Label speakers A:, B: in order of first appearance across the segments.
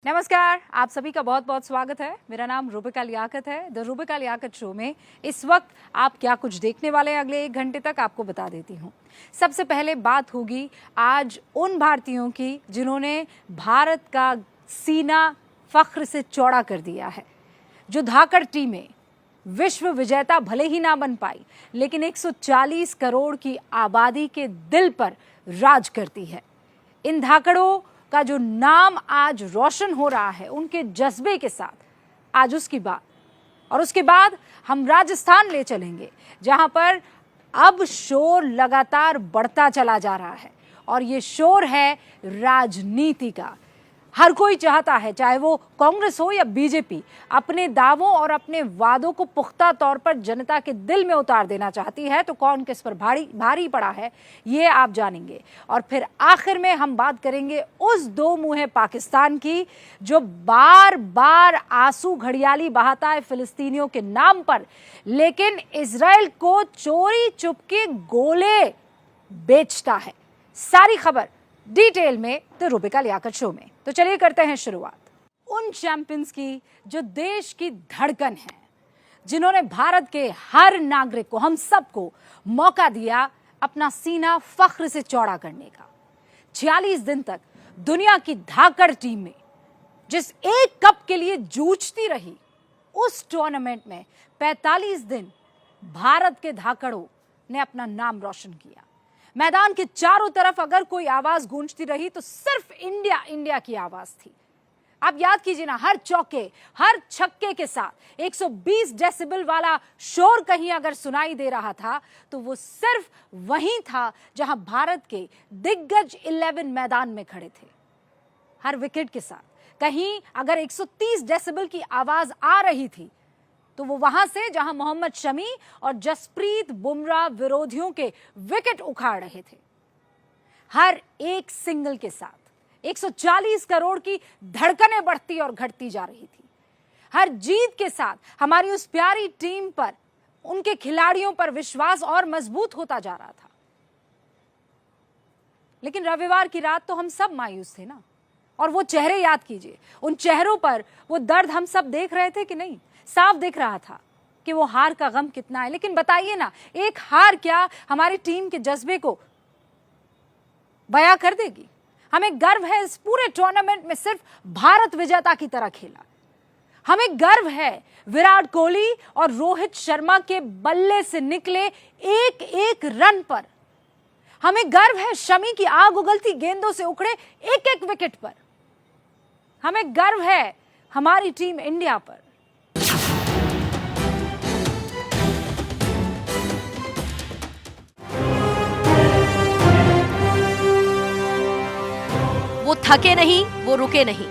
A: नमस्कार, आप सभी का बहुत बहुत स्वागत है। मेरा नाम रूबिका लियाकत है। द रूबिका लियाकत शो में इस वक्त आप क्या कुछ देखने वाले हैं अगले 1 घंटे तक आपको बता देती हूँ। सबसे पहले बात होगी आज उन भारतीयों की जिन्होंने भारत का सीना फख्र से चौड़ा कर दिया है। जो धाकड़ टीमें विश्व विजेता भले ही ना बन पाई, लेकिन 140 करोड़ की आबादी के दिल पर राज करती है। इन धाकड़ों का जो नाम आज रोशन हो रहा है, उनके जज्बे के साथ आज उसकी बात। और उसके बाद हम राजस्थान ले चलेंगे, जहां पर अब शोर लगातार बढ़ता चला जा रहा है और ये शोर है राजनीति का। हर कोई चाहता है, चाहे वो कांग्रेस हो या बीजेपी, अपने दावों और अपने वादों को पुख्ता तौर पर जनता के दिल में उतार देना चाहती है। तो कौन किस पर भारी पड़ा है, ये आप जानेंगे। और फिर आखिर में हम बात करेंगे उस दो मुँहे पाकिस्तान की, जो बार बार आंसू घड़ियाली बहाता है फिलिस्तीनियों के नाम पर, लेकिन इजराइल को चोरी चुपके गोले बेचता है। सारी खबर डिटेल में द रूबिका लियाकत शो में। तो चलिए करते हैं शुरुआत उन चैंपियंस की जो देश की धड़कन है, जिन्होंने भारत के हर नागरिक को, हम सबको मौका दिया अपना सीना फख्र से चौड़ा करने का। 46 दिन तक दुनिया की धाकड़ टीम में जिस एक कप के लिए जूझती रही, उस टूर्नामेंट में 45 दिन भारत के धाकड़ों ने अपना नाम रोशन किया। मैदान के चारों तरफ अगर कोई आवाज गूंजती रही तो सिर्फ इंडिया इंडिया की आवाज थी। आप याद कीजिए ना, हर चौके, हर छक्के के साथ 120 डेसिबल वाला शोर कहीं अगर सुनाई दे रहा था तो वो सिर्फ वहीं था जहां भारत के दिग्गज 11 मैदान में खड़े थे। हर विकेट के साथ कहीं अगर 130 डेसिबल की आवाज आ रही थी तो वो वहां से जहां मोहम्मद शमी और जसप्रीत बुमराह विरोधियों के विकेट उखाड़ रहे थे। हर एक सिंगल के साथ 140 करोड़ की धड़कनें बढ़ती और घटती जा रही थी। हर जीत के साथ हमारी उस प्यारी टीम पर, उनके खिलाड़ियों पर विश्वास और मजबूत होता जा रहा था। लेकिन रविवार की रात तो हम सब मायूस थे ना। और वो चेहरे याद कीजिए, उन चेहरों पर वो दर्द हम सब देख रहे थे कि नहीं? साफ दिख रहा था कि वो हार का गम कितना है। लेकिन बताइए ना, एक हार क्या हमारी टीम के जज्बे को बयां कर देगी? हमें गर्व है इस पूरे टूर्नामेंट में सिर्फ भारत विजेता की तरह खेला। हमें गर्व है विराट कोहली और रोहित शर्मा के बल्ले से निकले एक एक रन पर। हमें गर्व है शमी की आग उगलती गेंदों से उखड़े एक एक विकेट पर। हमें गर्व है हमारी टीम इंडिया पर।
B: वो थके नहीं, वो रुके नहीं,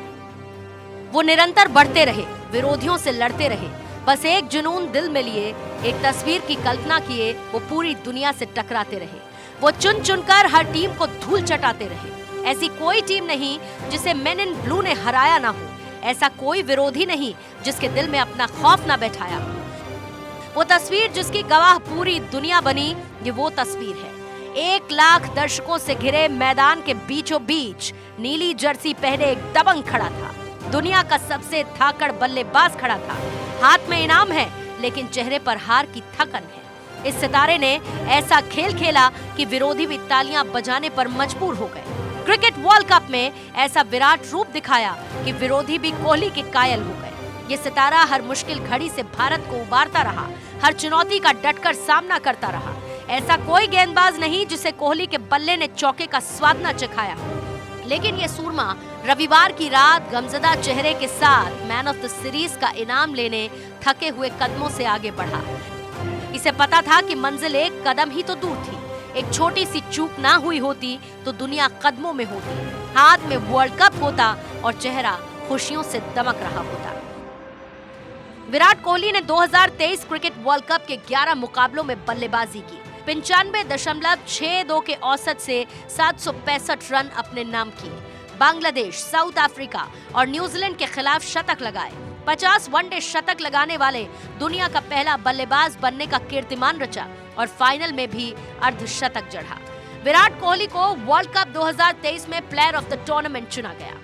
B: वो निरंतर बढ़ते रहे, विरोधियों से लड़ते रहे, बस एक जुनून दिल में लिए, एक तस्वीर की कल्पना किए, वो पूरी दुनिया से टकराते रहे। वो चुन चुनकर हर टीम को धूल चटाते रहे। ऐसी कोई टीम नहीं जिसे मेन इन ब्लू ने हराया ना हो, ऐसा कोई विरोधी नहीं जिसके दिल में अपना खौफ ना बैठाया हो। वो तस्वीर जिसकी गवाह पूरी दुनिया बनी, ये वो तस्वीर है 1 लाख दर्शकों से घिरे मैदान के बीचों बीच नीली जर्सी पहने एक दबंग खड़ा था। दुनिया का सबसे धाकड़ बल्लेबाज खड़ा था। हाथ में इनाम है, लेकिन चेहरे पर हार की थकन है। इस सितारे ने ऐसा खेल खेला कि विरोधी भी तालियां बजाने पर मजबूर हो गए। क्रिकेट वर्ल्ड कप में ऐसा विराट रूप दिखाया कि विरोधी भी कोहली के कायल हो गए। ये सितारा हर मुश्किल घड़ी से भारत को उबारता रहा, हर चुनौती का डटकर सामना करता रहा। ऐसा कोई गेंदबाज नहीं जिसे कोहली के बल्ले ने चौके का स्वाद न चखाया। लेकिन ये सूरमा रविवार की रात गमजदा चेहरे के साथ मैन ऑफ द सीरीज का इनाम लेने थके हुए कदमों से आगे बढ़ा। इसे पता था कि मंजिल एक कदम ही तो दूर थी। एक छोटी सी चूक ना हुई होती तो दुनिया कदमों में होती, हाथ में वर्ल्ड कप होता और चेहरा खुशियों से दमक रहा होता। विराट कोहली ने 2023 क्रिकेट वर्ल्ड कप के 11 मुकाबलों में बल्लेबाजी की। 95.62 के औसत से 765 रन अपने नाम किए। बांग्लादेश, साउथ अफ्रीका और न्यूजीलैंड के खिलाफ शतक लगाए। 50 वनडे शतक लगाने वाले दुनिया का पहला बल्लेबाज बनने का कीर्तिमान रचा और फाइनल में भी अर्धशतक जड़ा। विराट कोहली को वर्ल्ड कप 2023 में प्लेयर ऑफ द टूर्नामेंट चुना गया।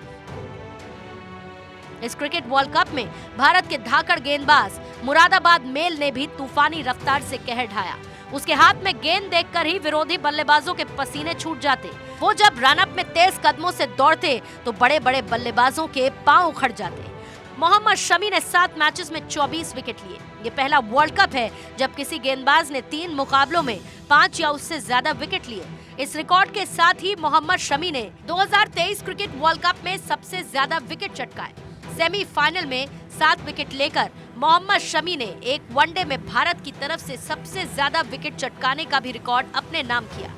B: इस क्रिकेट वर्ल्ड कप में भारत के धाकड़ गेंदबाज मुरादाबाद मेल ने भी तूफानी रफ्तार से कहर ढाया। उसके हाथ में गेंद देखकर ही विरोधी बल्लेबाजों के पसीने छूट जाते। वो जब रनअप में तेज कदमों से दौड़ते तो बड़े बड़े बल्लेबाजों के पांव उखड़ जाते। मोहम्मद शमी ने 7 मैचेस में 24 विकेट लिए। ये पहला वर्ल्ड कप है जब किसी गेंदबाज ने 3 मुकाबलों में 5 या उससे ज्यादा विकेट लिए। इस रिकॉर्ड के साथ ही मोहम्मद शमी ने 2023 क्रिकेट वर्ल्ड कप में सबसे ज्यादा विकेट चटकाए। सेमीफाइनल में 7 विकेट लेकर मोहम्मद शमी ने एक वनडे में भारत की तरफ से सबसे ज्यादा विकेट चटकाने का भी रिकॉर्ड अपने नाम किया।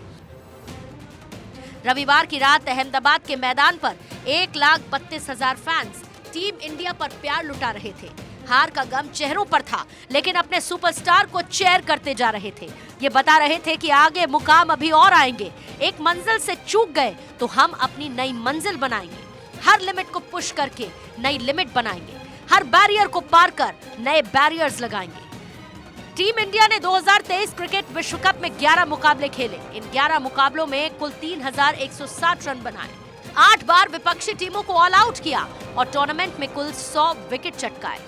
B: रविवार की रात अहमदाबाद के मैदान पर 1,32,000 फैंस टीम इंडिया पर प्यार लुटा रहे थे। हार का गम चेहरों पर था, लेकिन अपने सुपरस्टार को चेयर करते जा रहे थे। ये बता रहे थे कि आगे मुकाम अभी और आएंगे। एक मंजिल से चूक गए तो हम अपनी नई मंजिल बनाएंगे। हर लिमिट को पुश करके नई लिमिट बनाएंगे। हर बैरियर को पार कर नए बैरियर्स लगाएंगे। टीम इंडिया ने 2023 क्रिकेट विश्व कप में 11 मुकाबले खेले। इन 11 मुकाबलों में कुल 3,160 रन बनाए। 8 बार विपक्षी टीमों को ऑल आउट किया और टूर्नामेंट में कुल 100 विकेट चटकाए।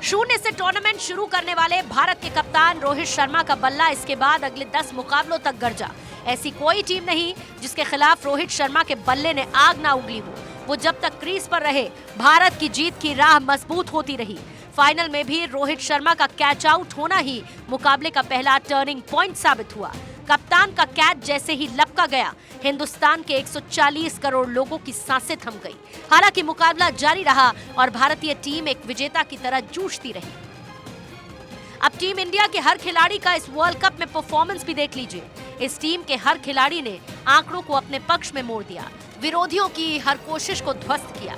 B: 0 से टूर्नामेंट शुरू करने वाले भारत के कप्तान रोहित शर्मा का बल्ला इसके बाद अगले 10 मुकाबलों तक गरजा। ऐसी कोई टीम नहीं जिसके खिलाफ रोहित शर्मा के बल्ले ने आग ना उगली हो। वो जब तक क्रीज पर रहे, भारत की जीत की राह मजबूत होती रही। फाइनल में भी रोहित शर्मा का कैच आउट होना ही मुकाबले का पहला टर्निंग पॉइंट साबित हुआ। कप्तान का कैच जैसे ही लपका गया, हिंदुस्तान के 140 करोड़ लोगों की सांसें थम गई। हालांकि मुकाबला जारी रहा और भारतीय टीम एक विजेता की तरह जूझती रही। अब टीम इंडिया के हर खिलाड़ी का इस वर्ल्ड कप में परफॉर्मेंस भी देख लीजिए। इस टीम के हर खिलाड़ी ने आंकड़ों को अपने पक्ष में मोड़ दिया, विरोधियों की हर कोशिश को ध्वस्त किया।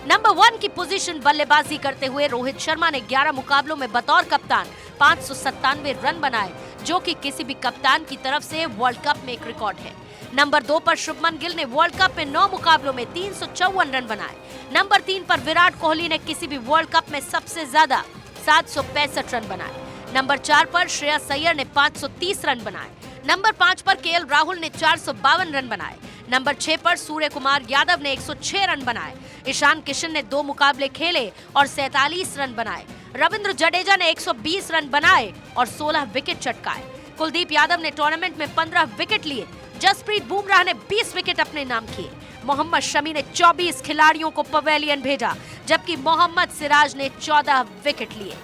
B: नंबर 1 की पोजीशन बल्लेबाजी करते हुए रोहित शर्मा ने 11 मुकाबलों में बतौर कप्तान 597 रन बनाए, जो कि किसी भी कप्तान की तरफ से वर्ल्ड कप में एक रिकॉर्ड है। नंबर 2 पर शुभमन गिल ने वर्ल्ड कप में 9 मुकाबलों में 354 रन बनाए। नंबर 3 पर विराट कोहली ने किसी भी वर्ल्ड कप में सबसे ज्यादा 765 रन बनाए। नंबर 4 पर श्रेयस अय्यर ने 530 रन बनाए। नंबर 5 पर केएल राहुल ने 452 रन बनाए। नंबर 6 पर सूर्य कुमार यादव ने 106 रन बनाए। ईशान किशन ने 2 मुकाबले खेले और 47 रन बनाए। रविंद्र जडेजा ने 120 रन बनाए और 16 विकेट चटकाए। कुलदीप यादव ने टूर्नामेंट में 15 विकेट लिए। जसप्रीत बुमराह ने 20 विकेट अपने नाम किए। मोहम्मद शमी ने 24 खिलाड़ियों को पवेलियन भेजा, जबकि मोहम्मद सिराज ने 14 विकेट लिए।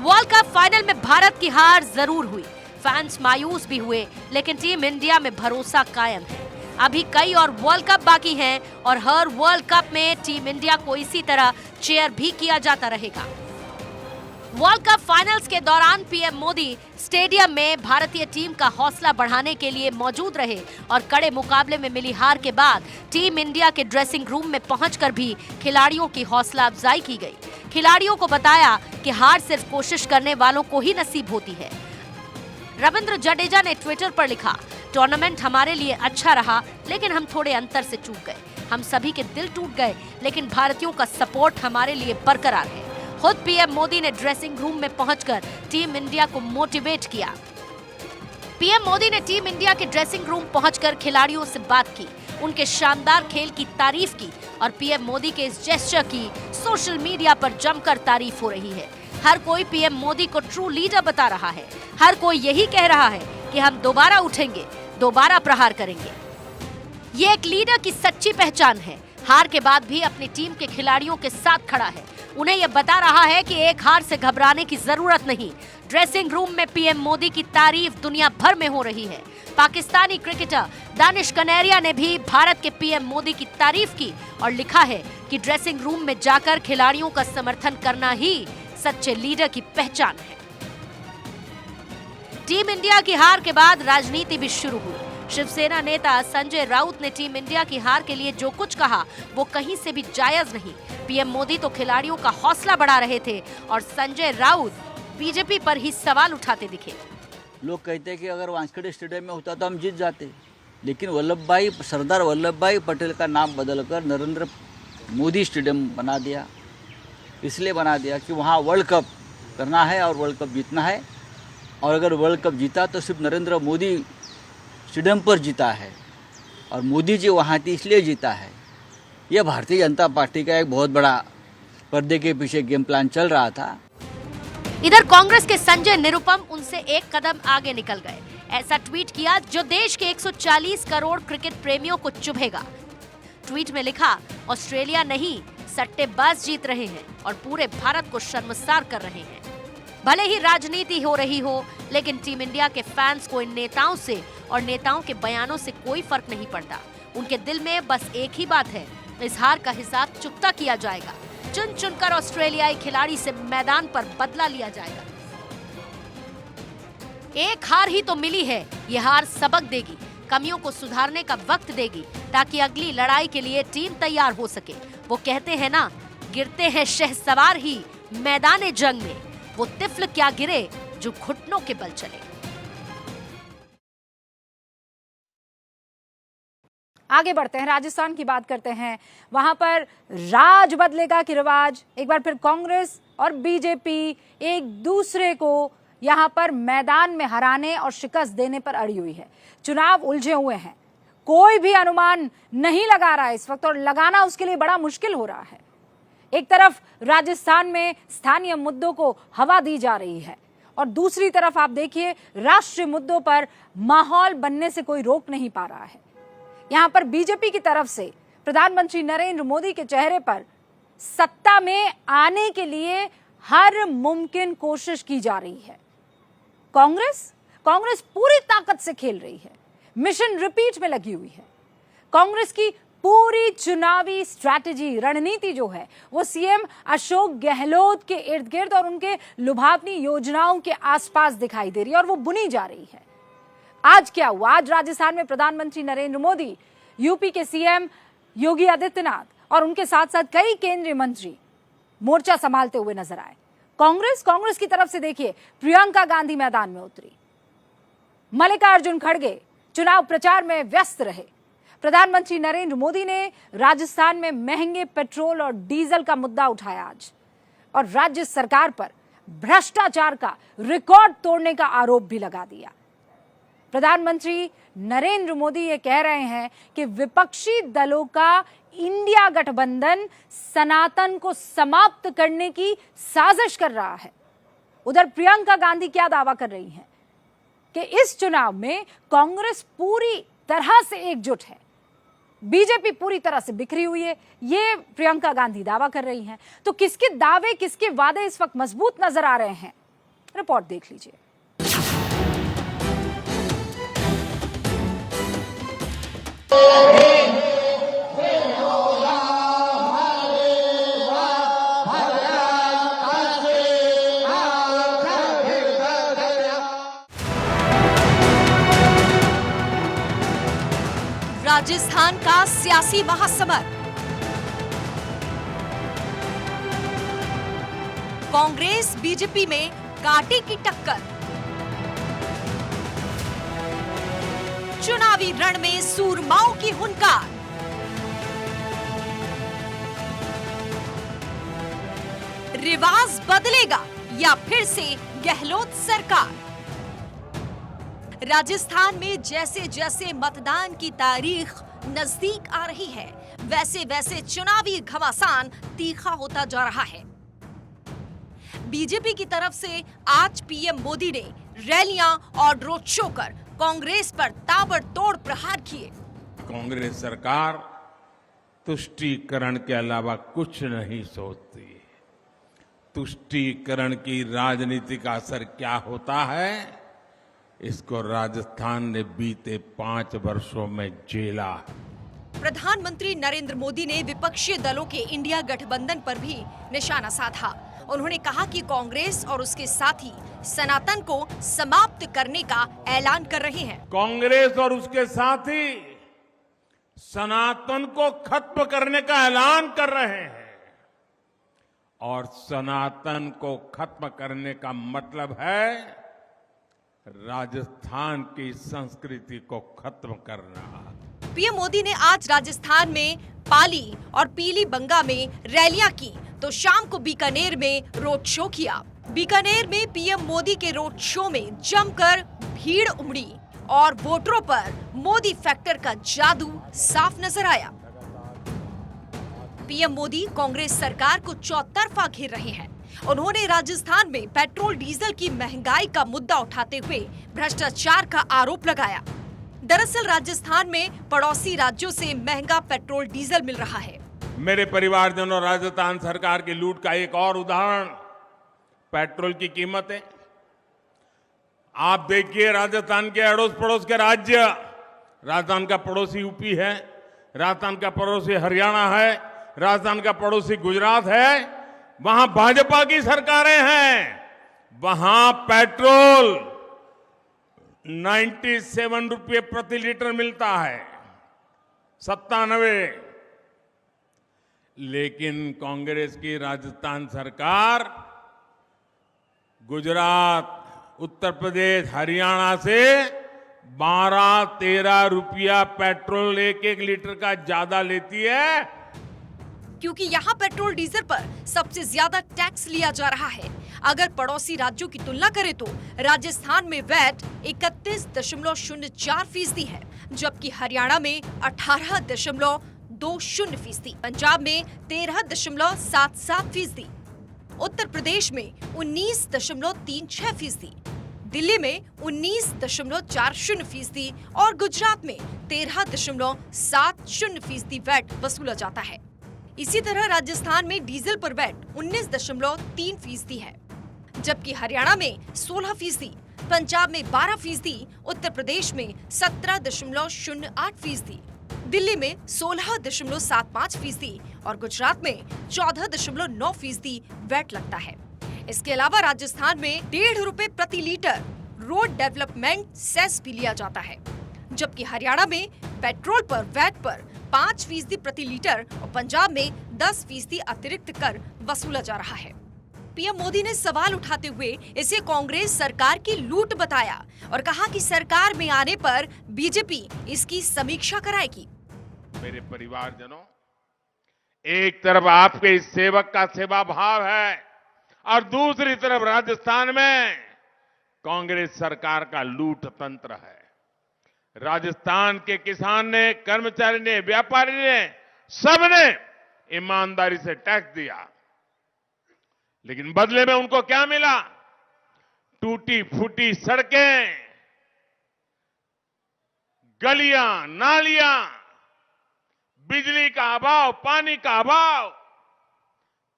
B: वर्ल्ड कप फाइनल में भारत की हार जरूर हुई, फैंस मायूस भी हुए, लेकिन टीम इंडिया में भरोसा कायम है। अभी कई और वर्ल्ड कप बाकी हैं और हर वर्ल्ड कप में टीम इंडिया को इसी तरह चेयर भी किया जाता रहेगा। वर्ल्ड कप फाइनल्स के दौरान पीएम मोदी स्टेडियम में भारतीय टीम का हौसला बढ़ाने के लिए मौजूद रहे और कड़े मुकाबले में मिली हार के बाद टीम इंडिया के ड्रेसिंग रूम में पहुंचकर भी खिलाड़ियों की हौसला अफजाई की गई। खिलाड़ियों को बताया कि हार सिर्फ कोशिश करने वालों को ही नसीब होती है। रविंद्र जडेजा ने ट्विटर पर लिखा, टूर्नामेंट हमारे लिए अच्छा रहा, लेकिन हम थोड़े अंतर से चूक गए। हम सभी के दिल टूट गए, लेकिन भारतीयों का सपोर्ट हमारे लिए बरकरार है। खुद पीएम मोदी ने ड्रेसिंग रूम में पहुंचकर टीम इंडिया को मोटिवेट किया। पीएम मोदी ने टीम इंडिया के ड्रेसिंग रूम पहुंचकर खिलाड़ियों से बात की, उनके शानदार खेल की तारीफ की और पीएम मोदी के इस जेस्चर की सोशल मीडिया पर जमकर तारीफ हो रही है। हर कोई पीएम मोदी को ट्रू लीडर बता रहा है। हर कोई यही कह रहा है कि हम दोबारा उठेंगे, दोबारा प्रहार करेंगे। ये एक लीडर की सच्ची पहचान है। हार के बाद भी अपनी टीम के खिलाड़ियों के साथ खड़ा है। उन्हें यह बता रहा है कि एक हार से घबराने की जरूरत नहीं। ड्रेसिंग रूम में पीएम मोदी की तारीफ दुनिया भर में हो रही है। पाकिस्तानी क्रिकेटर दानिश कनेरिया ने भी भारत के पीएम मोदी की तारीफ की और लिखा है कि ड्रेसिंग रूम में जाकर खिलाड़ियों का समर्थन करना ही सच्चे लीडर की पहचान है। टीम इंडिया की हार के बाद राजनीति भी शुरू हुई। शिवसेना नेता संजय राउत ने टीम इंडिया की हार के लिए जो कुछ कहा वो कहीं से भी जायज नहीं। पीएम मोदी तो खिलाड़ियों का हौसला बढ़ा रहे थे और संजय राउत बीजेपी पर ही सवाल उठाते दिखे।
C: लोग कहते हैं कि अगर वानखेड़े स्टेडियम में होता तो हम जीत जाते, लेकिन सरदार वल्लभ भाई पटेल का नाम बदलकर नरेंद्र मोदी स्टेडियम बना दिया। इसलिए बना दिया कि वहाँ वर्ल्ड कप करना है और वर्ल्ड कप जीतना है, और अगर वर्ल्ड कप जीता तो सिर्फ नरेंद्र मोदी स्टेडियम पर जीता है और मोदी जी वहाँ थी इसलिए जीता है। यह भारतीय जनता पार्टी का एक बहुत बड़ा पर्दे के पीछे गेम प्लान चल रहा था।
B: इधर कांग्रेस के संजय निरुपम उनसे एक कदम आगे निकल गए। ऐसा ट्वीट किया जो देश के 140 करोड़ क्रिकेट प्रेमियों को चुभेगा। ट्वीट में लिखा, ऑस्ट्रेलिया नहीं, सट्टेबाज जीत रहे हैं और पूरे भारत को शर्मसार कर रहे हैं। भले ही राजनीति हो रही हो, लेकिन टीम इंडिया के फैंस को इन नेताओं से और नेताओं के बयानों से कोई फर्क नहीं पड़ता। उनके दिल में बस एक ही बात है, इस हार का हिसाब चुकता किया जाएगा। चुन चुनकर ऑस्ट्रेलियाई खिलाड़ी से मैदान पर बदला लिया जाएगा। एक हार ही तो मिली है, ये हार सबक देगी, कमियों को सुधारने का वक्त देगी, ताकि अगली लड़ाई के लिए टीम तैयार हो सके। वो कहते हैं ना, गिरते हैं शहसवार ही मैदाने जंग में, वो तिफल क्या गिरे जो घुटनों के बल चले।
A: आगे बढ़ते हैं, राजस्थान की बात करते हैं। वहां पर राज बदलेगा कि रिवाज, एक बार फिर कांग्रेस और बीजेपी एक दूसरे को यहां पर मैदान में हराने और शिकस्त देने पर अड़ी हुई है। चुनाव उलझे हुए हैं, कोई भी अनुमान नहीं लगा रहा है इस वक्त, और लगाना उसके लिए बड़ा मुश्किल हो रहा है। एक तरफ राजस्थान में स्थानीय मुद्दों को हवा दी जा रही है, और दूसरी तरफ आप देखिए राष्ट्रीय मुद्दों पर माहौल बनने से कोई रोक नहीं पा रहा है। यहां पर बीजेपी की तरफ से प्रधानमंत्री नरेंद्र मोदी के चेहरे पर सत्ता में आने के लिए हर मुमकिन कोशिश की जा रही है। कांग्रेस पूरी ताकत से खेल रही है, मिशन रिपीट में लगी हुई है। कांग्रेस की पूरी चुनावी स्ट्रैटेजी, रणनीति जो है वो सीएम अशोक गहलोत के इर्द गिर्द और उनके लुभावनी योजनाओं के आसपास दिखाई दे रही है, और वो बुनी जा रही है। आज क्या हुआ? आज राजस्थान में प्रधानमंत्री नरेंद्र मोदी, यूपी के सीएम योगी आदित्यनाथ और उनके साथ साथ कई केंद्रीय मंत्री मोर्चा संभालते हुए नजर आए। कांग्रेस की तरफ से देखिए, प्रियंका गांधी मैदान में उतरी, मल्लिकार्जुन खड़गे चुनाव प्रचार में व्यस्त रहे। प्रधानमंत्री नरेंद्र मोदी ने राजस्थान में महंगे पेट्रोल और डीजल का मुद्दा उठाया आज, और राज्य सरकार पर भ्रष्टाचार का रिकॉर्ड तोड़ने का आरोप भी लगा दिया। प्रधानमंत्री नरेंद्र मोदी ये कह रहे हैं कि विपक्षी दलों का इंडिया गठबंधन सनातन को समाप्त करने की साजिश कर रहा है। उधर प्रियंका गांधी क्या दावा कर रही हैं कि इस चुनाव में कांग्रेस पूरी तरह से एकजुट है, बीजेपी पूरी तरह से बिखरी हुई है, ये प्रियंका गांधी दावा कर रही हैं। तो किसके दावे, किसके वादे इस वक्त मजबूत नजर आ रहे हैं, रिपोर्ट देख लीजिए।
B: राजस्थान का सियासी महासमर, कांग्रेस बीजेपी में कांटे की टक्कर, चुनावी रण में सूरमाओं की हुंकार, रिवाज बदलेगा या फिर से गहलोत सरकार। राजस्थान में जैसे जैसे मतदान की तारीख नजदीक आ रही है, वैसे वैसे चुनावी घमासान तीखा होता जा रहा है। बीजेपी की तरफ से आज पीएम मोदी ने रैलियां और रोड शो कर कांग्रेस पर ताबड़तोड़ प्रहार किए।
D: कांग्रेस सरकार तुष्टीकरण के अलावा कुछ नहीं सोचती। तुष्टीकरण की राजनीति का असर क्या होता है, इसको राजस्थान ने बीते 5 वर्षों में झेला।
B: प्रधानमंत्री नरेंद्र मोदी ने विपक्षी दलों के इंडिया गठबंधन पर भी निशाना साधा। उन्होंने कहा कि कांग्रेस और उसके साथी सनातन को समाप्त करने का ऐलान कर रहे हैं।
D: कांग्रेस और उसके साथी सनातन को खत्म करने का ऐलान कर रहे हैं, और सनातन को खत्म करने का मतलब है राजस्थान की संस्कृति को खत्म करना।
B: पीएम मोदी ने आज राजस्थान में पाली और पीली बंगा में रैलियां की, तो शाम को बीकानेर में रोड शो किया। बीकानेर में पीएम मोदी के रोड शो में जमकर भीड़ उमड़ी और वोटरों पर मोदी फैक्टर का जादू साफ नजर आया। पीएम मोदी कांग्रेस सरकार को चौतरफा घेर रहे हैं। उन्होंने राजस्थान में पेट्रोल डीजल की महंगाई का मुद्दा उठाते हुए भ्रष्टाचार का आरोप लगाया। दरअसल राजस्थान में पड़ोसी राज्यों से महंगा पेट्रोल डीजल मिल रहा है।
D: मेरे परिवारजनों, राजस्थान सरकार की लूट का एक और उदाहरण पेट्रोल की कीमत है। आप देखिए, राजस्थान के अड़ोस पड़ोस के राज्य, राजस्थान का पड़ोसी यूपी है, राजस्थान का पड़ोसी हरियाणा है, राजस्थान का पड़ोसी गुजरात है, वहां भाजपा की सरकारें हैं। वहां पेट्रोल 97 रुपये प्रति लीटर मिलता है, 97। लेकिन कांग्रेस की राजस्थान सरकार गुजरात, उत्तर प्रदेश, हरियाणा से 12-13 रुपया पेट्रोल एक लीटर का ज्यादा लेती है,
B: क्योंकि यहाँ पेट्रोल डीजल पर सबसे ज्यादा टैक्स लिया जा रहा है। अगर पड़ोसी राज्यों की तुलना करें तो राजस्थान में वैट 31.04% है, जबकि हरियाणा में 18.20%, पंजाब में 13.77%, उत्तर प्रदेश में 19.36%, दिल्ली में 19.40% और गुजरात में 13.70% वैट वसूला जाता है। इसी तरह राजस्थान में डीजल पर वैट 19.3% है, जबकि हरियाणा में 16%, पंजाब में 12%, उत्तर प्रदेश में 17.08%, दिल्ली में 16.75% और गुजरात में 14.9% वैट लगता है। इसके अलावा राजस्थान में 1.5 रुपए प्रति लीटर रोड डेवलपमेंट सेस भी लिया जाता है, जबकि हरियाणा में पेट्रोल पर वैट पर 5% प्रति लीटर और पंजाब में 10% अतिरिक्त कर वसूला जा रहा है। पीएम मोदी ने सवाल उठाते हुए इसे कांग्रेस सरकार की लूट बताया और कहा कि सरकार में आने पर बीजेपी इसकी समीक्षा कराएगी।
D: मेरे परिवारजनों, एक तरफ आपके इस सेवक का सेवा भाव है और दूसरी तरफ राजस्थान में कांग्रेस सरकार का लूट तंत्र है। राजस्थान के किसान ने, कर्मचारी ने, व्यापारी ने, सबने ईमानदारी से टैक्स दिया, लेकिन बदले में उनको क्या मिला? टूटी फूटी सड़कें, गलियां, नालियां, बिजली का अभाव, पानी का अभाव,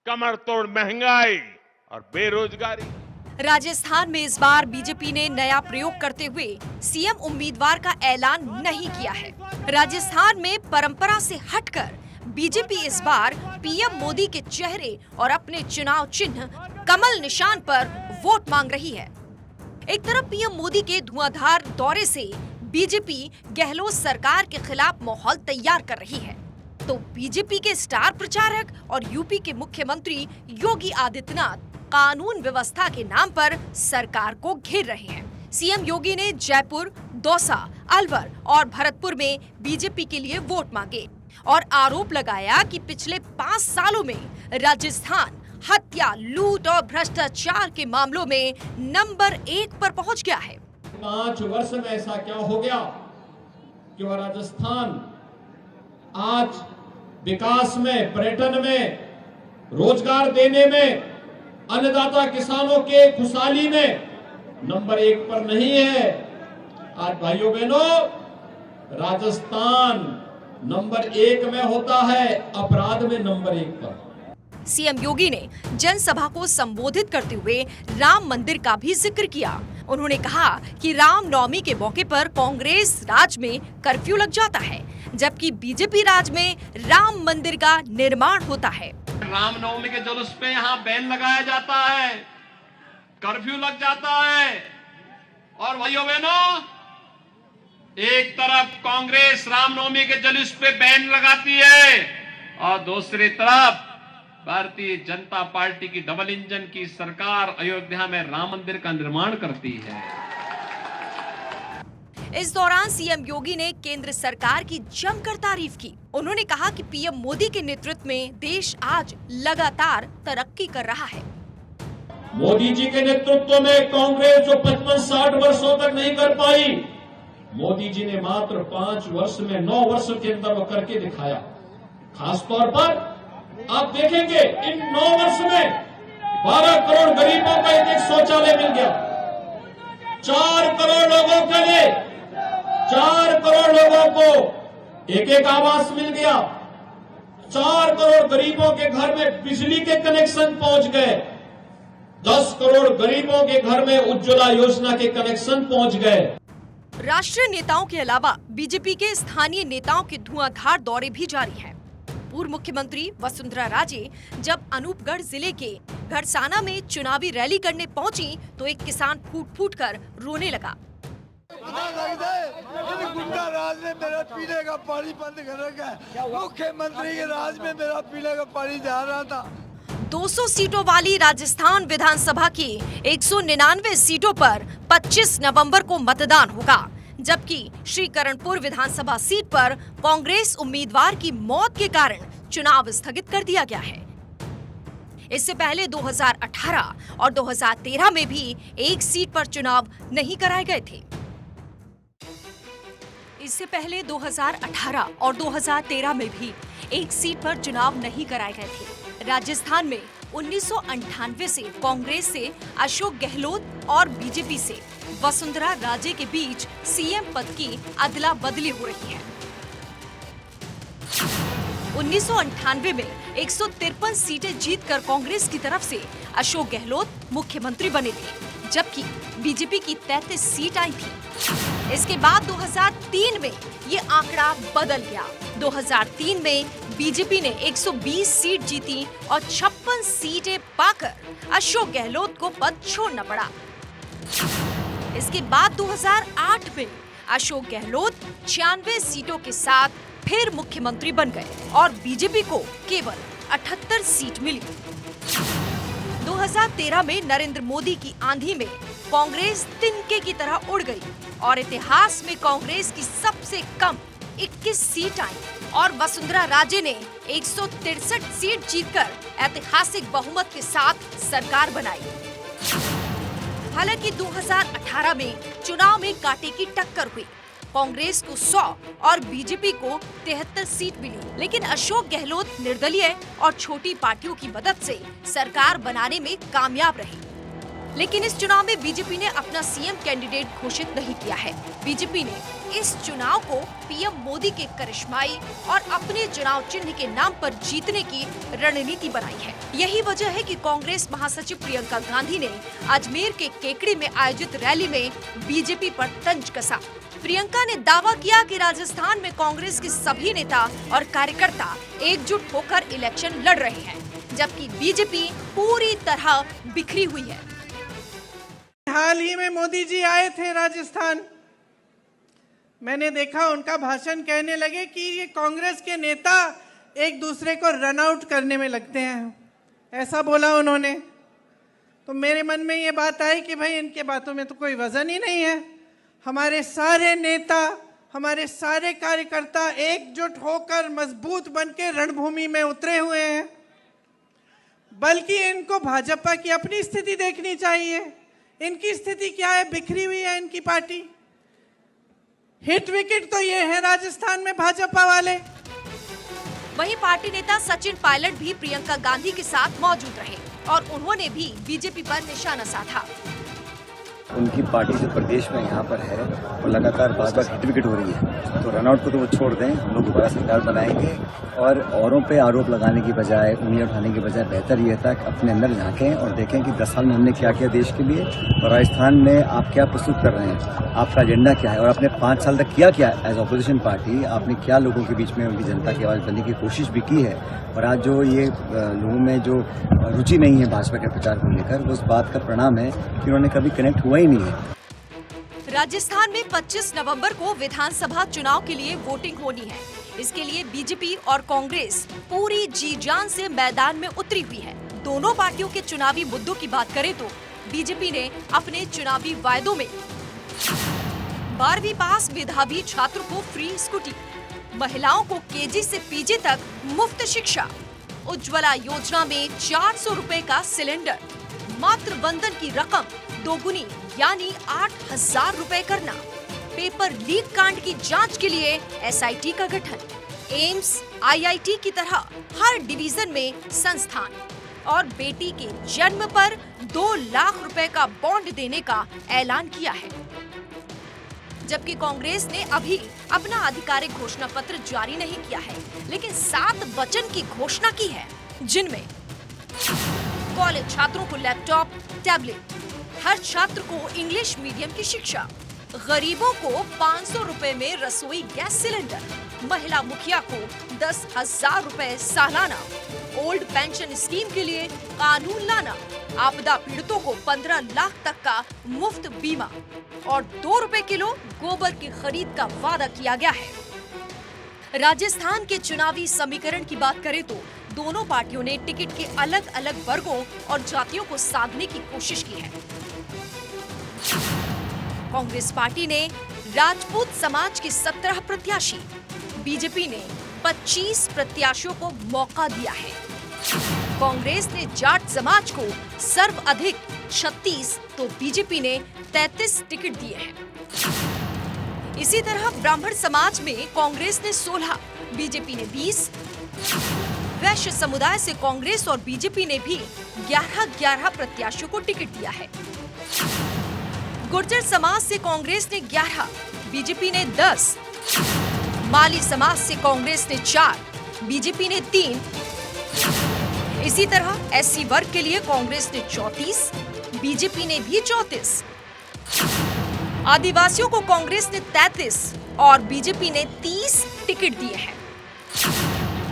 D: कमर तोड़ महंगाई और बेरोजगारी।
B: राजस्थान में इस बार बीजेपी ने नया प्रयोग करते हुए सीएम उम्मीदवार का ऐलान नहीं किया है। राजस्थान में परंपरा से हटकर बीजेपी इस बार पीएम मोदी के चेहरे और अपने चुनाव चिन्ह कमल निशान पर वोट मांग रही है। एक तरफ पीएम मोदी के धुआंधार दौरे से बीजेपी गहलोत सरकार के खिलाफ माहौल तैयार कर रही है, तो बीजेपी के स्टार प्रचारक और यूपी के मुख्यमंत्री योगी आदित्यनाथ कानून व्यवस्था के नाम पर सरकार को घेर रहे हैं। सीएम योगी ने जयपुर, दौसा, अलवर और भरतपुर में बीजेपी के लिए वोट मांगे और आरोप लगाया कि पिछले 5 सालों में राजस्थान हत्या, लूट और भ्रष्टाचार के मामलों में नंबर 1 पर पहुंच गया है।
E: 5 वर्ष में ऐसा क्या हो गया कि वह राजस्थान आज विकास में, पर्यटन में, रोजगार देने में, अन्नदाता किसानों के खुशहाली में नंबर 1 पर नहीं है। आज भाइयों बहनों, राजस्थान नंबर 1 में होता है, अपराध में नंबर 1 पर।
B: सीएम योगी ने जनसभा को संबोधित करते हुए राम मंदिर का भी जिक्र किया। उन्होंने कहा कि रामनवमी के मौके पर कांग्रेस राज में कर्फ्यू लग जाता है, जबकि बीजेपी राज में राम मंदिर का निर्माण होता है।
E: रामनवमी के जुलूस पे यहाँ बैन लगाया जाता है, कर्फ्यू लग जाता है, और भाइयों बहनों, एक तरफ कांग्रेस रामनवमी के जुलूस पे बैन लगाती है और दूसरी तरफ भारतीय जनता पार्टी की डबल इंजन की सरकार अयोध्या में राम मंदिर का निर्माण करती है।
B: इस दौरान सीएम योगी ने केंद्र सरकार की जमकर तारीफ की। उन्होंने कहा कि पीएम मोदी के नेतृत्व में देश आज लगातार तरक्की कर रहा है।
E: मोदी जी के नेतृत्व में कांग्रेस जो 55-60 वर्षों तक नहीं कर पाई, मोदी जी ने मात्र 5 वर्ष में, 9 वर्ष के अंदर वो करके दिखाया। खासतौर पर आप देखेंगे इन 9 वर्ष में 12 करोड़ गरीबों को एक शौचालय मिल गया, 4 करोड़ लोगों के लिए 4 करोड़ लोगों को एक आवास मिल गया, 4 करोड़ गरीबों के घर में बिजली के कनेक्शन पहुंच गए, 10 करोड़ गरीबों के घर में उज्ज्वला योजना के कनेक्शन पहुंच गए।
B: राष्ट्रीय नेताओं के अलावा बीजेपी के स्थानीय नेताओं के धुआंधार दौरे भी जारी हैं। पूर्व मुख्यमंत्री वसुंधरा राजे जब अनूपगढ़ जिले के घरसाना में चुनावी रैली करने पहुंची तो एक किसान फूट फूट कर रोने लगा।
F: गुंडा राज ने मेरा पीने का पानी बंद कर रखा है, मुख्यमंत्री के राज में मेरा पीने का पानी जा रहा था।
B: 200 सीटों वाली राजस्थान विधानसभा की 199 सीटों पर 25 नवंबर को मतदान होगा, जबकि श्रीकरणपुर विधानसभा सीट पर कांग्रेस उम्मीदवार की मौत के कारण चुनाव स्थगित कर दिया गया है। इससे पहले 2018 और 2013 में भी एक सीट पर चुनाव नहीं कराए गए थे। इससे पहले 2018 और 2013 में भी एक सीट पर चुनाव नहीं कराए गए थे। राजस्थान में 1998 से कांग्रेस से अशोक गहलोत और बीजेपी से वसुंधरा राजे के बीच सीएम पद की अदला बदली हो रही है। 1998 में 153 सीटें जीतकर कांग्रेस की तरफ से अशोक गहलोत मुख्यमंत्री बने थे, जबकि बीजेपी की 33 सीट आई थी। इसके बाद 2003 में ये आंकड़ा बदल गया। 2003 में बीजेपी ने 120 सीट जीती और 56 सीटें पाकर अशोक गहलोत को पद छोड़ना पड़ा। इसके बाद 2008 में अशोक गहलोत 96 सीटों के साथ फिर मुख्यमंत्री बन गए और बीजेपी को केवल 78 सीट मिली। 2013 में नरेंद्र मोदी की आंधी में कांग्रेस तिनके की तरह उड़ गई और इतिहास में कांग्रेस की सबसे कम 21 सीट आई और वसुंधरा राजे ने 163 सीट जीतकर ऐतिहासिक बहुमत के साथ सरकार बनाई। हालांकि 2018 में चुनाव में कांटे की टक्कर हुई। कांग्रेस को 100 और बीजेपी को 73 सीट मिली, लेकिन अशोक गहलोत निर्दलीय और छोटी पार्टियों की मदद से सरकार बनाने में कामयाब रहे। लेकिन इस चुनाव में बीजेपी ने अपना सीएम कैंडिडेट घोषित नहीं किया है। बीजेपी ने इस चुनाव को पीएम मोदी के करिश्माई और अपने चुनाव चिन्ह के नाम पर जीतने की रणनीति बनाई है। यही वजह है कि कांग्रेस महासचिव प्रियंका गांधी ने अजमेर के केकड़ी में आयोजित रैली में बीजेपी पर तंज कसा। प्रियंका ने दावा किया कि राजस्थान में कांग्रेस के सभी नेता और कार्यकर्ता एकजुट होकर इलेक्शन लड़ रहे हैं, जबकि बीजेपी पूरी तरह बिखरी हुई है।
G: हाल ही में मोदी जी आए थे राजस्थान, मैंने देखा उनका भाषण, कहने लगे कि ये कांग्रेस के नेता एक दूसरे को रन आउट करने में लगते हैं, ऐसा बोला उन्होंने। तो मेरे मन में ये बात आई कि भाई इनके बातों में तो कोई वजन ही नहीं है। हमारे सारे नेता, हमारे सारे कार्यकर्ता एकजुट होकर मजबूत बनकर रणभूमि में उतरे हुए हैं, बल्कि इनको भाजपा की अपनी स्थिति देखनी चाहिए। इनकी स्थिति क्या है? बिखरी हुई है इनकी पार्टी। हिट विकेट तो ये है राजस्थान में भाजपा वाले।
B: वहीं पार्टी नेता सचिन पायलट भी प्रियंका गांधी के साथ मौजूद रहे और उन्होंने भी बीजेपी पर निशाना साधा।
H: उनकी पार्टी जो प्रदेश में यहाँ पर है वो लगातार बार बार हिट विकेट हो रही है, तो रनआउट को तो वो छोड़ दें, हम लोग दोबारा सरकार बनाएंगे और औरों पे आरोप लगाने की बजाय, उंगलियां उठाने की बजाय बेहतर ये था कि अपने अंदर झांकें और देखें कि 10 साल में हमने क्या किया देश के लिए और राजस्थान में आप क्या प्रस्तुत कर रहे हैं, आपका एजेंडा क्या है और आपने 5 साल तक किया क्या एज ऑपोजिशन पार्टी, आपने क्या लोगों के बीच में उनकी जनता की आवाज बनने की कोशिश भी की है। और आज जो ये लोगों में जो रुचि नहीं है भाजपा के प्रचार को लेकर, उस बात का परिणाम है कि उन्होंने कभी कनेक्ट हुआ ही नहीं है।
B: राजस्थान में 25 नवंबर को विधानसभा चुनाव के लिए वोटिंग होनी है। इसके लिए बीजेपी और कांग्रेस पूरी जी जान से मैदान में उतरी हुई है। दोनों पार्टियों के चुनावी मुद्दों की बात करें तो बीजेपी ने अपने चुनावी वायदों में 12वीं पास मेधावी छात्र को फ्री स्कूटी, महिलाओं को केजी से पीजी तक मुफ्त शिक्षा, उज्ज्वला योजना में 400 रुपए का सिलेंडर, मातृ बंधन की रकम दोगुनी यानी 8,000 रुपए करना, पेपर लीक कांड की जांच के लिए एसआईटी का गठन, एम्स, आईआईटी की तरह हर डिवीजन में संस्थान और बेटी के जन्म पर 2 लाख रुपए का बॉन्ड देने का ऐलान किया है। जबकि कांग्रेस ने अभी अपना आधिकारिक घोषणा पत्र जारी नहीं किया है, लेकिन 7 वचन की घोषणा की है, जिनमें कॉलेज छात्रों को लैपटॉप, टैबलेट, हर छात्र को इंग्लिश मीडियम की शिक्षा, गरीबों को 500 रुपए में रसोई गैस सिलेंडर, महिला मुखिया को 10,000 रुपए सालाना, ओल्ड पेंशन स्कीम के लिए कानून लाना, आपदा पीड़ितों को 15 लाख तक का मुफ्त बीमा और 2 रुपए किलो गोबर की खरीद का वादा किया गया है। राजस्थान के चुनावी समीकरण की बात करें तो दोनों पार्टियों ने टिकट के अलग अलग वर्गों और जातियों को साधने की कोशिश की है। कांग्रेस पार्टी ने राजपूत समाज के 17 प्रत्याशी, बीजेपी ने 25 प्रत्याशियों को मौका दिया है। कांग्रेस ने जाट समाज को सर्वाधिक 36 तो बीजेपी ने 33 टिकट दिए हैं। इसी तरह ब्राह्मण समाज में कांग्रेस ने 16, बीजेपी ने 20, वैश्य समुदाय से कांग्रेस और बीजेपी ने भी 11-11 प्रत्याशियों को टिकट दिया है। गुर्जर समाज से कांग्रेस ने 11, बीजेपी ने 10, माली समाज से कांग्रेस ने 4, बीजेपी ने 3, इसी तरह एससी वर्ग के लिए कांग्रेस ने 34, बीजेपी ने भी 34, आदिवासियों को कांग्रेस ने 33 और बीजेपी ने 30 टिकट दिए हैं।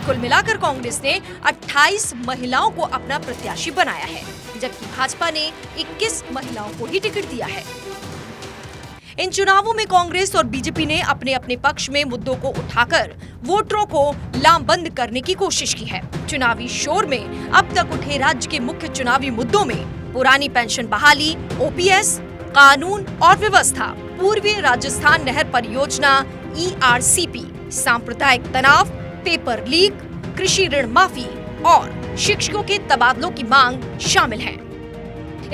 B: कुल मिलाकर कांग्रेस ने 28 महिलाओं को अपना प्रत्याशी बनाया है, जबकि भाजपा ने 21 महिलाओं को ही टिकट दिया है। इन चुनावों में कांग्रेस और बीजेपी ने अपने अपने पक्ष में मुद्दों को उठाकर वोटरों को लामबंद करने की कोशिश की है। चुनावी शोर में अब तक उठे राज्य के मुख्य चुनावी मुद्दों में पुरानी पेंशन बहाली, ओपीएस, कानून और व्यवस्था, पूर्वी राजस्थान नहर परियोजना ERCP, सांप्रदायिक तनाव, पेपर लीक, कृषि ऋण माफी और शिक्षकों के तबादलों की मांग शामिल है।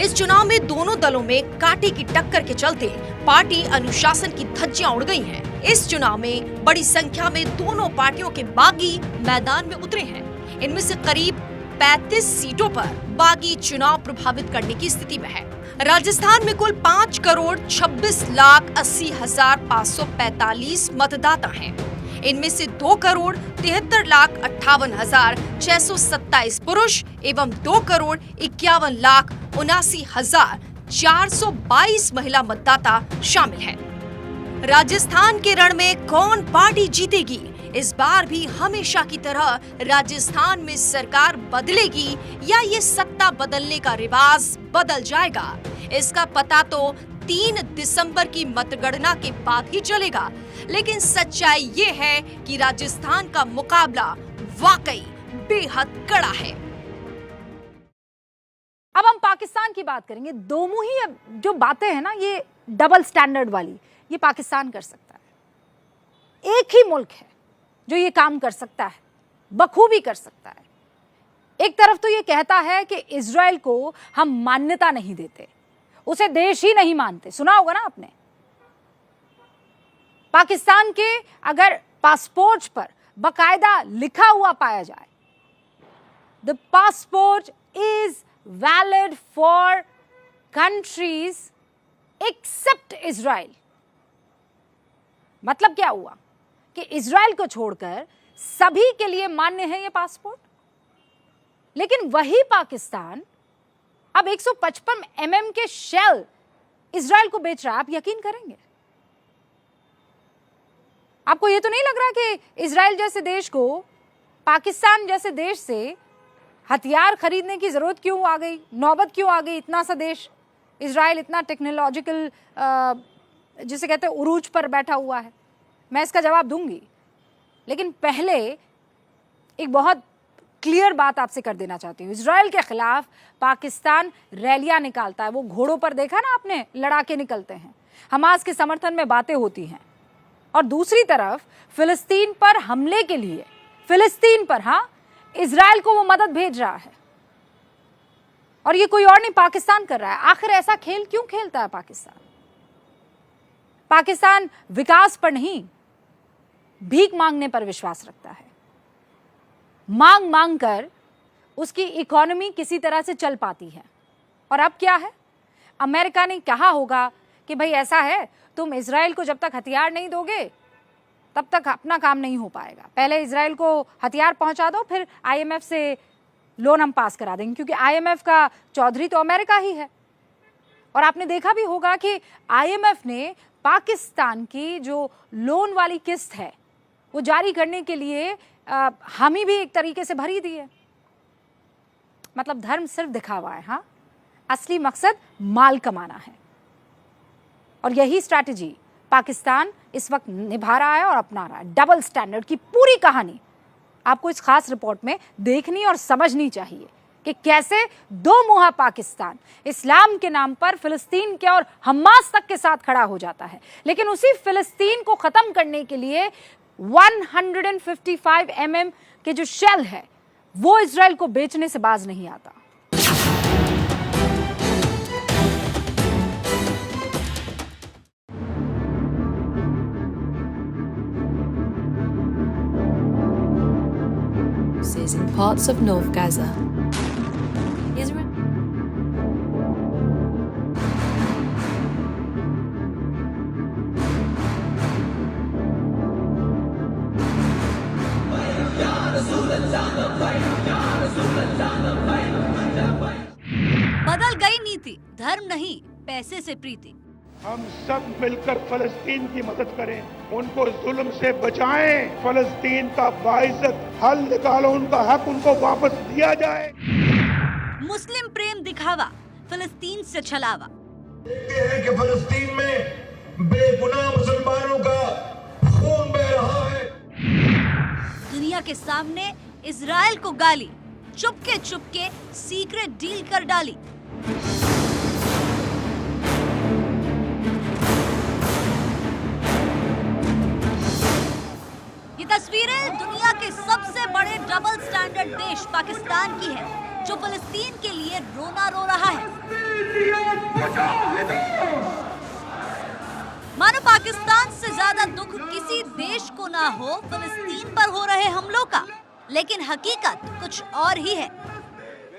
B: इस चुनाव में दोनों दलों में कांटे की टक्कर के चलते पार्टी अनुशासन की धज्जियां उड़ गई हैं। इस चुनाव में बड़ी संख्या में दोनों पार्टियों के बागी मैदान में उतरे हैं। इनमें से करीब 35 सीटों पर बागी चुनाव प्रभावित करने की स्थिति में है। राजस्थान में कुल 5,80,545 मतदाता हैं। इनमें से 2,73,58,627 पुरुष एवं 2,51,79,422 महिला मतदाता शामिल हैं। राजस्थान के रण में कौन पार्टी जीतेगी? इस बार भी हमेशा की तरह राजस्थान में सरकार बदलेगी या ये सत्ता बदलने का रिवाज बदल जाएगा? इसका पता तो 3 दिसंबर की मतगणना के बाद ही चलेगा। लेकिन सच्चाई ये है कि राजस्थान का मुकाबला वाकई बेहद कड़ा है।
A: अब हम पाकिस्तान की बात करेंगे। दोमुही जो बातें हैं ना, ये डबल स्टैंडर्ड वाली, ये पाकिस्तान कर सकता है। एक ही मुल्क है जो ये काम कर सकता है, बखूबी कर सकता है। एक तरफ तो ये कहता है कि इजराइल को हम मान्यता नहीं देते, उसे देश ही नहीं मानते। सुना होगा ना आपने। पाकिस्तान के अगर पासपोर्ट पर बकायदा लिखा हुआ पाया जाए, the passport is valid for countries except Israel. मतलब क्या हुआ कि इजराइल को छोड़कर सभी के लिए मान्य है ये पासपोर्ट। लेकिन वही पाकिस्तान अब 155 mm के शेल इजराइल को बेच रहा है। आप यकीन करेंगे? आपको ये तो नहीं लग रहा कि इजराइल जैसे देश को पाकिस्तान जैसे देश से हथियार खरीदने की जरूरत क्यों आ गई, नौबत क्यों आ गई? इतना सा देश इजराइल इतना टेक्नोलॉजिकल जिसे कहते हैं उरूज पर बैठा हुआ है। मैं इसका जवाब दूंगी, लेकिन पहले एक बहुत क्लियर बात आपसे कर देना चाहती हूँ। इजराइल के खिलाफ पाकिस्तान रैलियां निकालता है। वो घोड़ों पर देखा ना आपने, लड़ाके निकलते हैं, हमास के समर्थन में बातें होती हैं। और दूसरी तरफ फिलिस्तीन पर हमले के लिए, फिलिस्तीन पर, हाँ, इजराइल को वो मदद भेज रहा है। और ये कोई और नहीं, पाकिस्तान कर रहा है। आखिर ऐसा खेल क्यों खेलता है पाकिस्तान? पाकिस्तान विकास पर नहीं, भीख मांगने पर विश्वास रखता है। मांग मांग कर उसकी इकोनॉमी किसी तरह से चल पाती है। और अब क्या है, अमेरिका ने कहा होगा कि भाई ऐसा है, तुम इजराइल को जब तक हथियार नहीं दोगे तब तक अपना काम नहीं हो पाएगा। पहले इजराइल को हथियार पहुंचा दो, फिर IMF से लोन हम पास करा देंगे, क्योंकि IMF का चौधरी तो अमेरिका ही है। और आपने देखा भी होगा कि IMF ने पाकिस्तान की जो लोन वाली किस्त है वो जारी करने के लिए हामी भी एक तरीके से भरी दी है। मतलब धर्म सिर्फ दिखावा है, हाँ, असली मकसद माल कमाना है। और यही स्ट्रैटेजी पाकिस्तान इस वक्त निभा रहा है और अपना रहा है। डबल स्टैंडर्ड की पूरी कहानी आपको इस खास रिपोर्ट में देखनी और समझनी चाहिए कि कैसे दो मुहा पाकिस्तान इस्लाम के नाम पर फिलिस्तीन के और हमास तक के साथ खड़ा हो जाता है, लेकिन उसी फिलिस्तीन को खत्म करने के लिए 155 mm के जो शेल है वो इजराइल को बेचने से बाज नहीं आता।
I: In parts of North Gaza. Israel.
B: बदल गई नीति, धर्म नहीं पैसे से प्रीति।
J: हम सब मिलकर फलस्तीन की मदद करें, उनको जुल्म से बचाएं, फलस्तीन का बाइज्जत हल निकालो, उनका हक उनको वापस दिया जाए।
B: मुस्लिम प्रेम दिखावा, फलस्तीन से छलावा।
F: देखते हैं कि फलस्तीन में बेगुनाह मुसलमानों का खून बह रहा है।
B: दुनिया के सामने इजराइल को गाली, चुपके चुपके सीक्रेट डील कर डाली। ये तस्वीरें दुनिया के सबसे बड़े डबल स्टैंडर्ड देश पाकिस्तान की है, जो फिलिस्तीन के लिए रोना रो रहा है। मानो पाकिस्तान से ज्यादा दुख किसी देश को ना हो फिलिस्तीन पर हो रहे हमलों का, लेकिन हकीकत कुछ और ही है।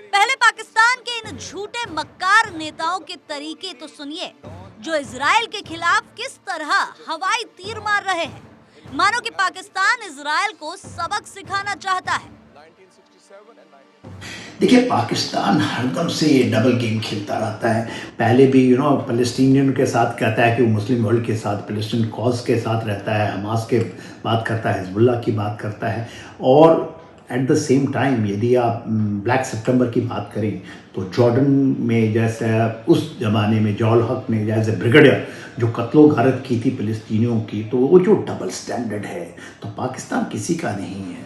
B: पहले पाकिस्तान के इन झूठे मक्कार नेताओं के तरीके तो सुनिए, जो इजराइल के खिलाफ किस तरह हवाई तीर मार रहे हैं, मानो कि पाकिस्तान इजराइल को सबक सिखाना चाहता है।
K: देखिए, पाकिस्तान हरदम से ये डबल गेम खेलता रहता है। पहले भी फलस्तीनियन के साथ कहता है कि वो मुस्लिम वर्ल्ड के साथ, फलस्तीन कॉज के साथ रहता है, हमास के बात करता है, हिजबुल्लाह की बात करता है। और एट द सेम टाइम यदि आप ब्लैक सितंबर की बात करें तो जॉर्डन में जैसे उस ज़माने में जॉल हक ने जैसे ब्रिगेडियर जो कत्लो गारत की थी फिलिस्तीनियों की, तो वो जो डबल स्टैंडर्ड है, तो पाकिस्तान किसी का नहीं है।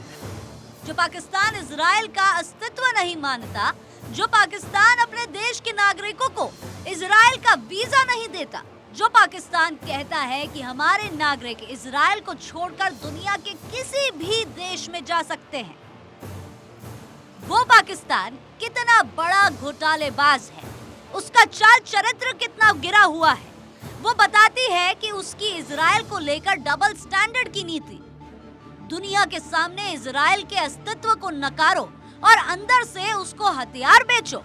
B: जो पाकिस्तान इजराइल का अस्तित्व नहीं मानता, जो पाकिस्तान अपने देश के नागरिकों को इजराइल का वीजा नहीं देता, जो पाकिस्तान कहता है कि हमारे नागरिक इजराइल को छोड़कर दुनिया के किसी भी देश में जा सकते हैं, वो पाकिस्तान कितना बड़ा घोटालेबाज है, उसका चाल चरित्र कितना गिरा हुआ है, वो बताती है कि उसकी इजराइल को लेकर डबल स्टैंडर्ड की नीति। दुनिया के सामने इजराइल के अस्तित्व को नकारो और अंदर से उसको हथियार बेचो।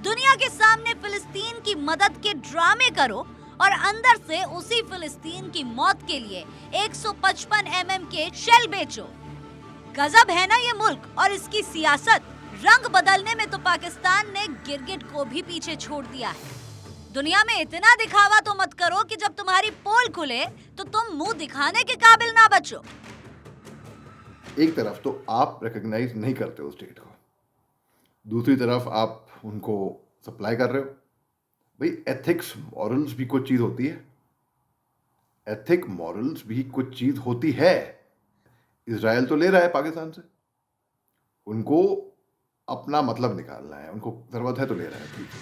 B: दुनिया के सामने फिलिस्तीन की मदद के ड्रामे करो और अंदर से उसी फिलिस्तीन की मौत के लिए 155 mm के शेल बेचो। गजब है ना ये मुल्क और इसकी सियासत। रंग बदलने में तो पाकिस्तान ने गिरगिट को भी पीछे छोड़ दिया है। दुनिया में इतना दिखावा तो मत करो कि जब तुम्हारी पोल खुले तो तुम मुंह दिखाने के काबिल ना बचो।
L: एक तरफ तो आप रिकॉग्नाइज नहीं करते हो स्टेट को, दूसरी तरफ आप उनको सप्लाई कर रहे हो। भाई एथिक्स मॉरल्स भी कुछ चीज़ होती है, एथिक मॉरल्स भी कुछ चीज़ होती है। इजराइल तो ले रहा है पाकिस्तान से, उनको अपना मतलब निकालना है, उनको जरूरत है तो ले रहा है, ठीक है।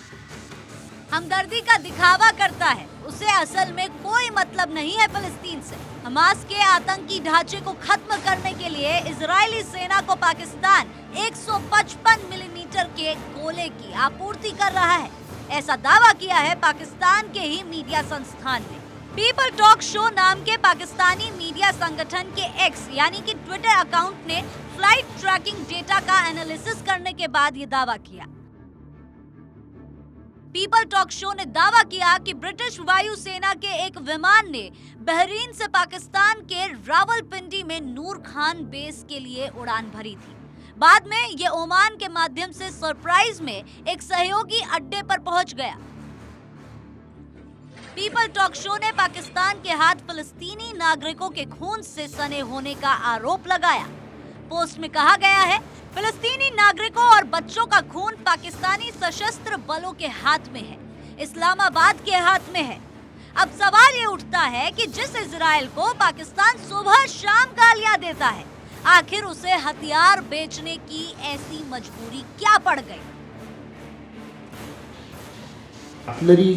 B: हमदर्दी का दिखावा करता है, उसे असल में कोई मतलब नहीं है फिलिस्तीन से। हमास के आतंकी ढांचे को खत्म करने के लिए इजरायली सेना को पाकिस्तान 155 मिलीमीटर के गोले की आपूर्ति कर रहा है, ऐसा दावा किया है पाकिस्तान के ही मीडिया संस्थान ने। पीपल टॉक शो नाम के पाकिस्तानी मीडिया संगठन के एक्स यानी कि ट्विटर अकाउंट ने फ्लाइट ट्रैकिंग डेटा का एनालिसिस करने के बाद ये दावा किया। पीपल टॉक शो ने दावा किया कि ब्रिटिश वायुसेना के एक विमान ने बहरीन से पाकिस्तान के रावलपिंडी में नूर खान बेस के लिए उड़ान भरी थी। बाद में ये ओमान के माध्यम से सरप्राइज में एक सहयोगी अड्डे पर पहुंच गया। पीपल टॉक शो ने पाकिस्तान के हाथ फिलिस्तीनी नागरिकों के खून से सने होने का आरोप लगाया। पोस्ट में कहा गया है, फिलिस्तीनी नागरिकों और बच्चों का खून पाकिस्तानी सशस्त्र बलों के हाथ में है, इस्लामाबाद के हाथ में है। अब सवाल ये उठता है कि जिस इजराइल को पाकिस्तान सुबह शाम गालियां देता है, आखिर उसे हथियार बेचने की ऐसी मजबूरी क्या पड़ गई?
K: आर्टिलरी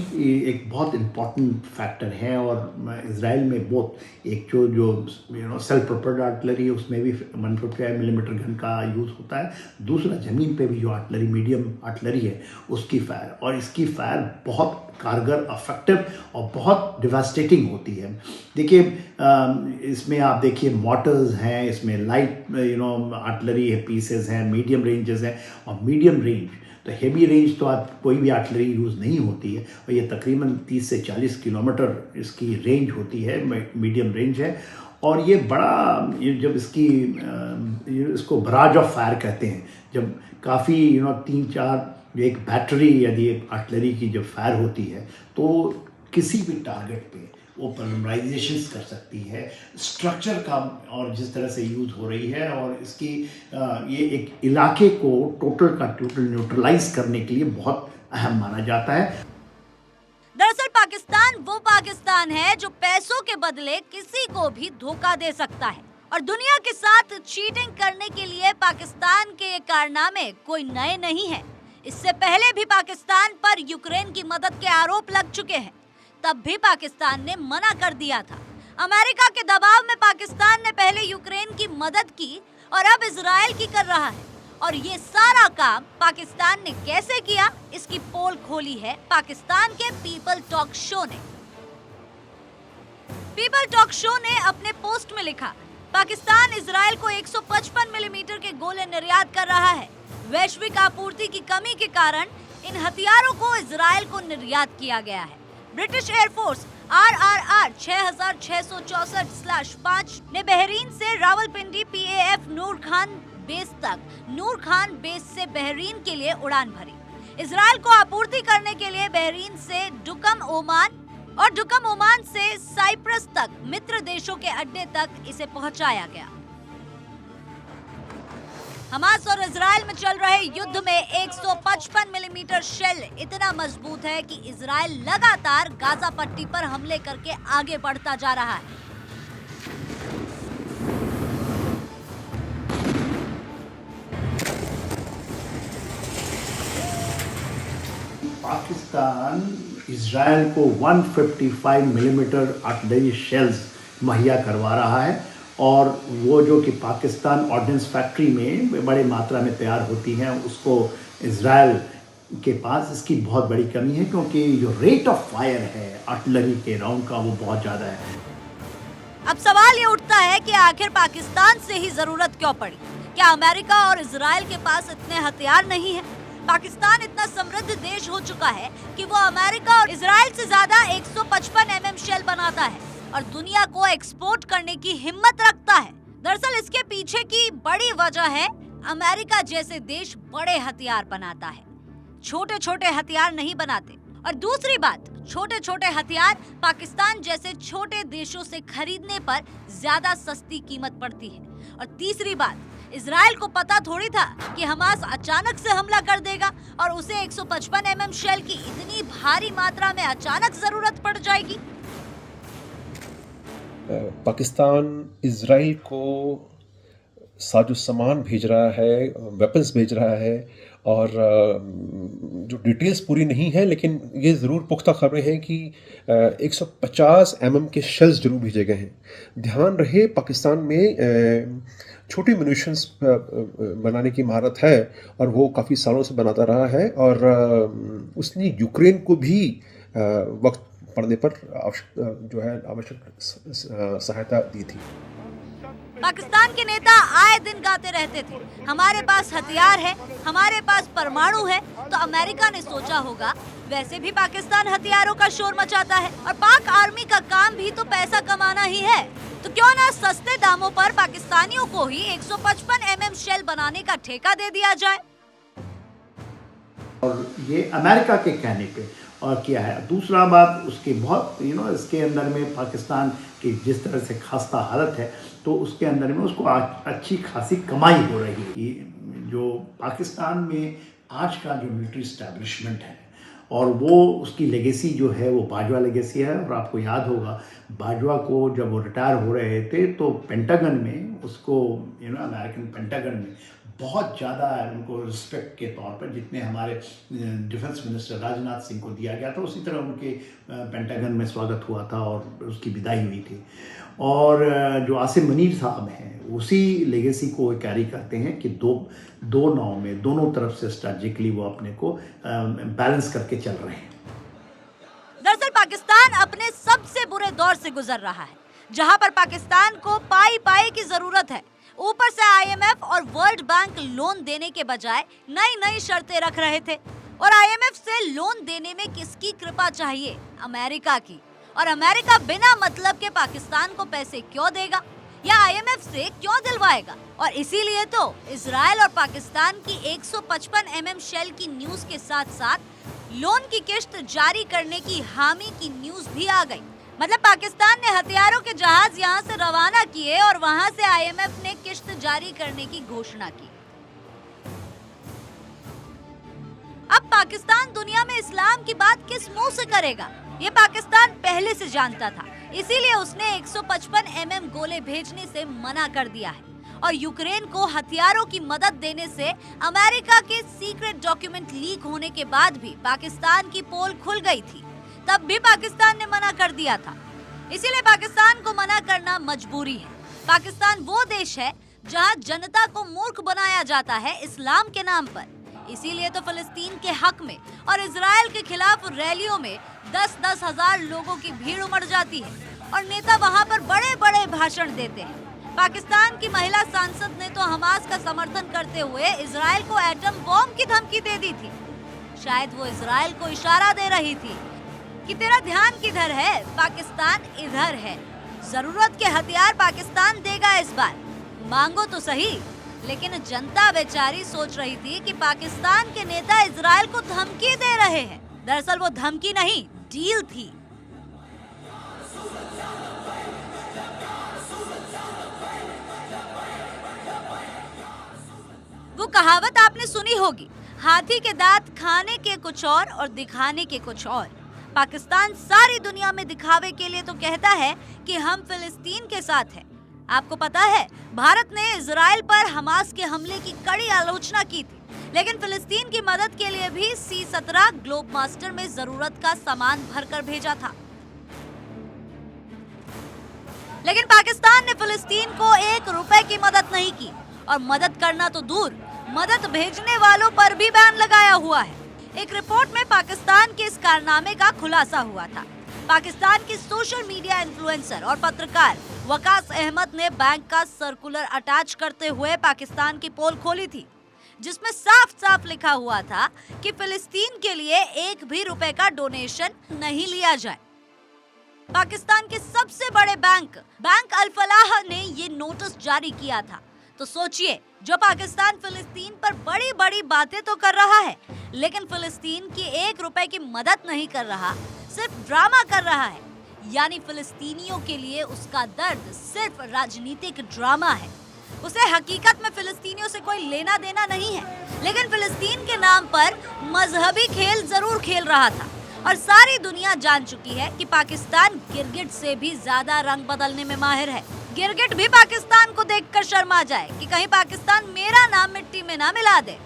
K: एक बहुत इम्पॉर्टेंट फैक्टर है और इजराइल में बहुत एक जो सेल्फ प्रोपेल्ड आर्टिलरी है उसमें भी 155 मिलीमीटर गन का यूज़ होता है। दूसरा ज़मीन पे भी जो आर्टिलरी मीडियम आर्टिलरी है उसकी फायर, और इसकी फायर बहुत कारगर, अफेक्टिव और बहुत डिवास्टेटिंग होती है। देखिए इसमें आप देखिए मोटर्स हैं, इसमें लाइट आर्टिलरी है, पीसेस हैं, मीडियम रेंजेस हैं, और मीडियम रेंज तो हेवी रेंज तो आप कोई भी आर्टिलरी यूज़ नहीं होती है, और ये तकरीबन 30 से 40 किलोमीटर इसकी रेंज होती है, मीडियम रेंज है। और ये बड़ा जब इसको बराज ऑफ फायर कहते हैं, जब काफ़ी 3-4 एक बैटरी यदि आर्टिलरी की जब फायर होती है तो किसी भी टारगेट पे वो पोलराइजेशंस कर सकती है। स्ट्रक्चर का और जिस तरह से यूज़ हो रही है, और इसकी ये एक इलाके को टोटल न्यूट्रलाइज करने के लिए बहुत अहम माना जाता है।
B: दरअसल पाकिस्तान वो पाकिस्तान है जो पैसों के बदले किसी को भी धोखा दे सकता है, और दुनिया के साथ चीटिंग करने के लिए पाकिस्तान के ये कारनामे कोई नए नहीं है। इससे पहले भी पाकिस्तान पर यूक्रेन की मदद के आरोप लग चुके हैं, तब भी पाकिस्तान ने मना कर दिया था। अमेरिका के दबाव में पाकिस्तान ने पहले यूक्रेन की मदद की और अब इजराइल की कर रहा है, और ये सारा काम पाकिस्तान ने कैसे किया, इसकी पोल खोली है पाकिस्तान के पीपल टॉक शो ने। पीपल टॉक शो ने अपने पोस्ट में लिखा, पाकिस्तान इजराइल को 155 मिलीमीटर के गोले निर्यात कर रहा है। वैश्विक आपूर्ति की कमी के कारण इन हथियारों को इजराइल को निर्यात किया गया है। ब्रिटिश एयरफोर्स RRR 6664/5 ने बहरीन से रावलपिंडी PAF नूर खान बेस तक नूर खान बेस से बहरीन के लिए उड़ान भरी। इजराइल को आपूर्ति करने के लिए बहरीन से डुकम ओमान और डुकम ओमान से साइप्रस तक मित्र देशों के अड्डे तक इसे पहुंचाया गया। हमास और इजराइल में चल रहे युद्ध में 155 मिलीमीटर शेल इतना मजबूत है कि इजराइल लगातार गाजा पट्टी पर हमले करके आगे बढ़ता जा रहा है।
K: पाकिस्तान इजराइल को 155 मिलीमीटर आर्टिलरी शेल्स मुहैया करवा रहा है, और वो जो कि पाकिस्तान ऑर्डिनेंस फैक्ट्री में बड़े मात्रा में तैयार होती हैं, उसको इजराइल के पास इसकी बहुत बड़ी कमी है, क्योंकि जो रेट ऑफ फायर है आर्टिलरी के राउंड का वो बहुत ज़्यादा है।
B: अब सवाल ये उठता है कि आखिर पाकिस्तान से ही जरूरत क्यों पड़ी? क्या अमेरिका और इजराइल के पास इतने हथियार नहीं है? पाकिस्तान इतना समृद्ध देश हो चुका है कि वो अमेरिका और इजराइल से ज्यादा 155 mm शेल बनाता है और दुनिया को एक्सपोर्ट करने की हिम्मत रखता है। दरअसल इसके पीछे की बड़ी वजह है, अमेरिका जैसे देश बड़े हथियार बनाता है, छोटे छोटे हथियार नहीं बनाते। और दूसरी बात, छोटे छोटे हथियार पाकिस्तान जैसे छोटे देशों से खरीदने पर ज्यादा सस्ती कीमत पड़ती है। और तीसरी बात, इजराइल को पता थोड़ी था कि हमास अचानक से हमला कर देगा और उसे 155 mm शेल की इतनी भारी मात्रा में अचानक जरूरत पड़ जाएगी।
M: पाकिस्तान इजराइल को साजो सामान भेज रहा है, वेपन्स भेज रहा है, और जो डिटेल्स पूरी नहीं है, लेकिन ये ज़रूर पुख्ता खबरें हैं कि 150 mm के शेल्स जरूर भेजे गए हैं। ध्यान रहे, पाकिस्तान में छोटी म्यूनिशंस बनाने की महारत है और वो काफ़ी सालों से बनाता रहा है, और उसने यूक्रेन को भी वक्त पड़ने पर आवश्यक सहायता दी थी।
B: पाकिस्तान के नेता आए दिन गाते रहते थे, हमारे पास हथियार है, हमारे पास परमाणु है। तो अमेरिका ने सोचा होगा वैसे भी पाकिस्तान हथियारों का शोर मचाता है और पाक आर्मी का काम भी तो पैसा कमाना ही है, तो क्यों ना सस्ते दामों पर पाकिस्तानियों को ही 155 mm शेल बनाने का ठेका दे दिया जाए।
K: और ये अमेरिका के कहने पे और किया है। दूसरा बात उसके बहुत इसके अंदर में पाकिस्तान की जिस तरह से खस्ता हालत है, तो उसके अंदर में उसको अच्छी खासी कमाई हो रही है। जो पाकिस्तान में आज का जो मिलिट्री इस्टेब्लिशमेंट है और वो उसकी लेगेसी जो है वो बाजवा लेगेसी है। और आपको याद होगा बाजवा को जब वो रिटायर हो रहे थे तो पेंटागन में उसको अमेरिकन पेंटागन में बहुत ज़्यादा उनको रिस्पेक्ट के तौर पर, जितने हमारे डिफेंस मिनिस्टर राजनाथ सिंह को दिया गया था उसी तरह उनके पेंटागन में स्वागत हुआ था और उसकी विदाई हुई थी। और जो आसिम मुनीर साहब हैं उसी लेगेसी को कैरी करते हैं कि दो नाव में दोनों तरफ से स्ट्रैटेजिकली वो अपने को बैलेंस करके चल रहे हैं।
B: दरअसल पाकिस्तान अपने सबसे बुरे दौर से गुजर रहा है, जहां पर पाकिस्तान को पाई की जरूरत है। ऊपर से IMF और वर्ल्ड बैंक लोन देने के बजाय नई शर्तें रख रहे थे। और IMF से लोन देने में किसकी कृपा चाहिए? अमेरिका की। और अमेरिका बिना मतलब के पाकिस्तान को पैसे क्यों देगा या IMF से क्यों दिलवाएगा? और इसीलिए तो इजराइल और पाकिस्तान की 155 mm शेल की न्यूज के साथ साथ लोन की किश्त जारी करने की हामी की न्यूज भी आ गई। मतलब पाकिस्तान ने हथियारों के जहाज यहाँ से रवाना किए और वहाँ से IMF ने किश्त जारी करने की घोषणा की। अब पाकिस्तान दुनिया में इस्लाम की बात किस मुंह से करेगा? ये पाकिस्तान पहले से जानता था, इसीलिए उसने 155 mm गोले भेजने से मना कर दिया है। और यूक्रेन को हथियारों की मदद देने से अमेरिका के सीक्रेट डॉक्यूमेंट लीक होने के बाद भी पाकिस्तान की पोल खुल गई थी, तब भी पाकिस्तान ने मना कर दिया था। इसीलिए पाकिस्तान को मना करना मजबूरी है। पाकिस्तान वो देश है जहां जनता को मूर्ख बनाया जाता है इस्लाम के नाम पर। इसीलिए तो फिलिस्तीन के हक में और इजराइल के खिलाफ रैलियों में 10-10 हजार लोगों की भीड़ उमड़ जाती है और नेता वहां पर बड़े भाषण देते हैं। पाकिस्तान की महिला सांसद ने तो हमास का समर्थन करते हुए इजराइल को एटम बॉम्ब की धमकी दे दी थी। शायद वो इजराइल को इशारा दे रही थी कि तेरा ध्यान किधर है, पाकिस्तान इधर है। जरूरत के हथियार पाकिस्तान देगा इस बार, मांगो तो सही। लेकिन जनता बेचारी सोच रही थी कि पाकिस्तान के नेता इजराइल को धमकी दे रहे हैं। दरअसल वो धमकी नहीं, डील थी। वो कहावत आपने सुनी होगी, हाथी के दांत खाने के कुछ और दिखाने के कुछ और। पाकिस्तान सारी दुनिया में दिखावे के लिए तो कहता है कि हम फिलिस्तीन के साथ हैं। आपको पता है भारत ने इजराइल पर हमास के हमले की कड़ी आलोचना की थी, लेकिन फिलिस्तीन की मदद के लिए भी C-17 ग्लोब मास्टर में जरूरत का सामान भरकर भेजा था। लेकिन पाकिस्तान ने फिलिस्तीन को 1 रुपए की मदद नहीं की और मदद करना तो दूर, मदद भेजने वालों पर भी बैन लगाया हुआ है। एक रिपोर्ट में पाकिस्तान के इस कारनामे का खुलासा हुआ था। पाकिस्तान के सोशल मीडिया इन्फ्लुएंसर और पत्रकार वकास अहमद ने बैंक का सर्कुलर अटैच करते हुए पाकिस्तान की पोल खोली थी, जिसमें साफ लिखा हुआ था कि फिलिस्तीन के लिए 1 भी रुपए का डोनेशन नहीं लिया जाए। पाकिस्तान के सबसे बड़े बैंक अल फलाह ने ये नोटिस जारी किया था। तो सोचिए, जो पाकिस्तान फिलिस्तीन पर बड़ी बातें तो कर रहा है, लेकिन फिलिस्तीन की 1 रुपए की मदद नहीं कर रहा, सिर्फ ड्रामा कर रहा है। यानी फिलिस्तीनियों के लिए उसका दर्द सिर्फ राजनीतिक ड्रामा है। उसे हकीकत में फिलिस्तीनियों से कोई लेना देना नहीं है, लेकिन फिलिस्तीन के नाम पर मजहबी खेल जरूर खेल रहा था। और सारी दुनिया जान चुकी है कि पाकिस्तान गिरगिट से भी ज्यादा रंग बदलने में माहिर है। गिरगिट भी पाकिस्तान को देखकर शर्मा जाए कि कहीं पाकिस्तान मेरा नाम मिट्टी में ना मिला दे।